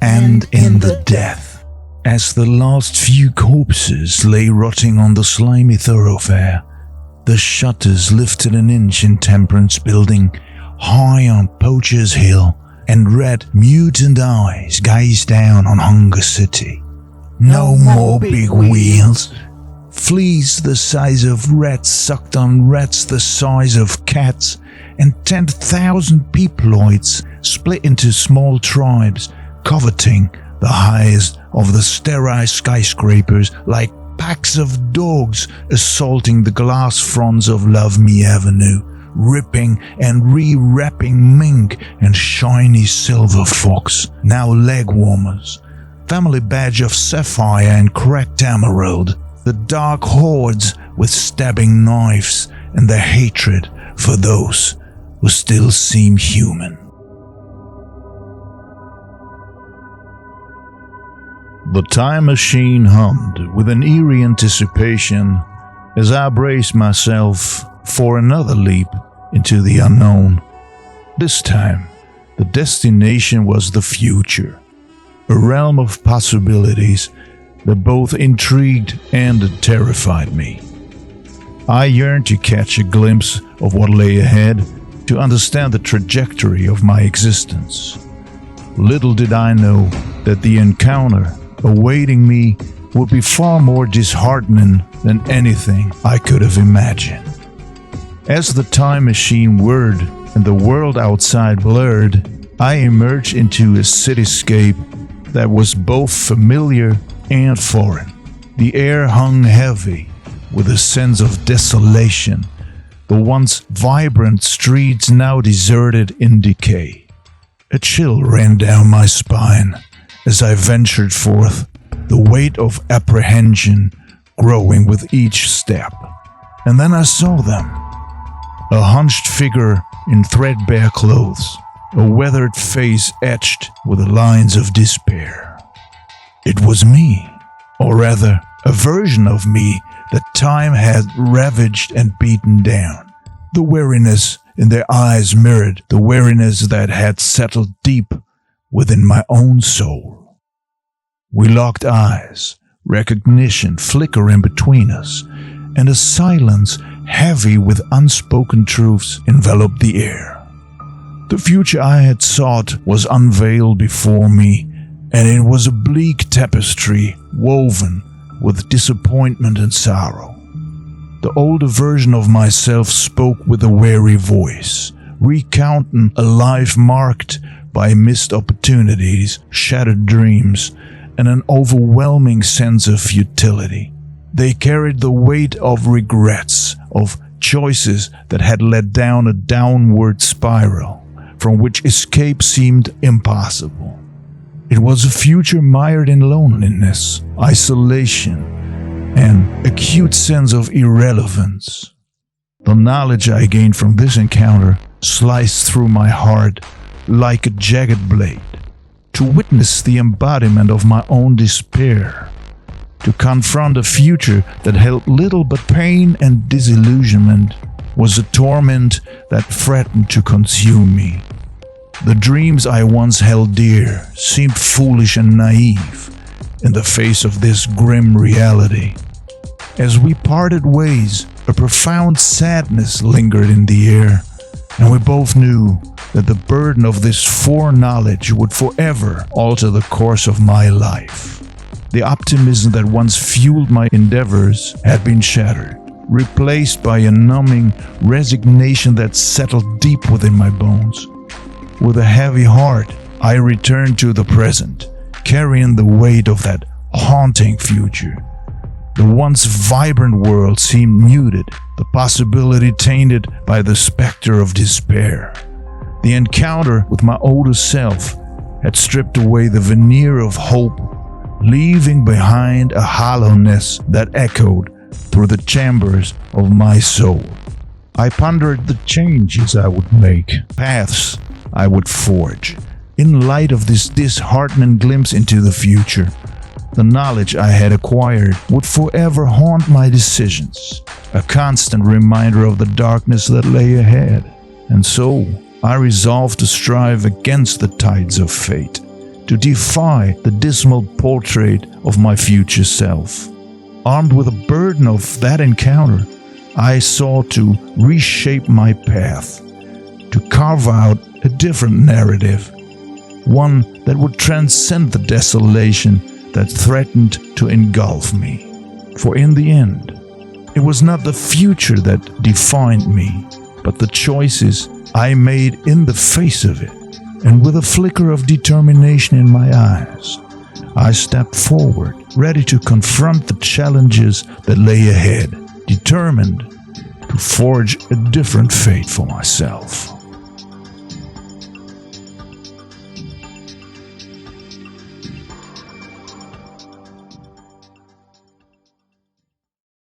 and in the death. As the last few corpses lay rotting on the slimy thoroughfare, the shutters lifted an inch in Temperance Building, high on Poacher's Hill, and red, mutant eyes gazed down on Hunger City. No more big wheels. Fleas the size of rats sucked on rats the size of cats, and 10,000 peoploids split into small tribes, coveting the highest of the sterile skyscrapers like packs of dogs assaulting the glass fronts of Love Me Avenue, ripping and re-wrapping mink and shiny silver fox, now leg warmers, family badge of sapphire and cracked emerald, the dark hordes with stabbing knives and the hatred for those who still seem human. The time machine hummed with an eerie anticipation as I braced myself for another leap into the unknown. This time, the destination was the future, a realm of possibilities that both intrigued and terrified me. I yearned to catch a glimpse of what lay ahead, to understand the trajectory of my existence. Little did I know that the encounter awaiting me would be far more disheartening than anything I could have imagined. As the time machine whirred and the world outside blurred, I emerged into a cityscape that was both familiar and foreign. The air hung heavy with a sense of desolation, the once vibrant streets now deserted in decay. A chill ran down my spine as I ventured forth, the weight of apprehension growing with each step. And then I saw them. A hunched figure in threadbare clothes, a weathered face etched with the lines of despair. It was me, or rather, a version of me that time had ravaged and beaten down. The weariness in their eyes mirrored the weariness that had settled deep within my own soul. We locked eyes, recognition flickering between us, and a silence heavy with unspoken truths enveloped the air. The future I had sought was unveiled before me, and it was a bleak tapestry woven with disappointment and sorrow. The older version of myself spoke with a weary voice, recounting a life marked by missed opportunities, shattered dreams, and an overwhelming sense of futility. They carried the weight of regrets, of choices that had led down a downward spiral from which escape seemed impossible. It was a future mired in loneliness, isolation, and acute sense of irrelevance. The knowledge I gained from this encounter sliced through my heart like a jagged blade. To witness the embodiment of my own despair, to confront a future that held little but pain and disillusionment, was a torment that threatened to consume me. The dreams I once held dear seemed foolish and naive in the face of this grim reality. As we parted ways, a profound sadness lingered in the air, and we both knew that the burden of this foreknowledge would forever alter the course of my life. The optimism that once fueled my endeavors had been shattered, replaced by a numbing resignation that settled deep within my bones. With a heavy heart, I returned to the present, carrying the weight of that haunting future. The once vibrant world seemed muted, the possibility tainted by the specter of despair. The encounter with my older self had stripped away the veneer of hope, leaving behind a hollowness that echoed through the chambers of my soul. I pondered the changes I would make, paths I would forge, in light of this disheartening glimpse into the future. The knowledge I had acquired would forever haunt my decisions, a constant reminder of the darkness that lay ahead. And so, I resolved to strive against the tides of fate, to defy the dismal portrait of my future self. Armed with a burden of that encounter, I sought to reshape my path, to carve out a different narrative, one that would transcend the desolation that threatened to engulf me. For in the end, it was not the future that defined me, but the choices I made in the face of it. And with a flicker of determination in my eyes, I stepped forward, ready to confront the challenges that lay ahead, determined to forge a different fate for myself.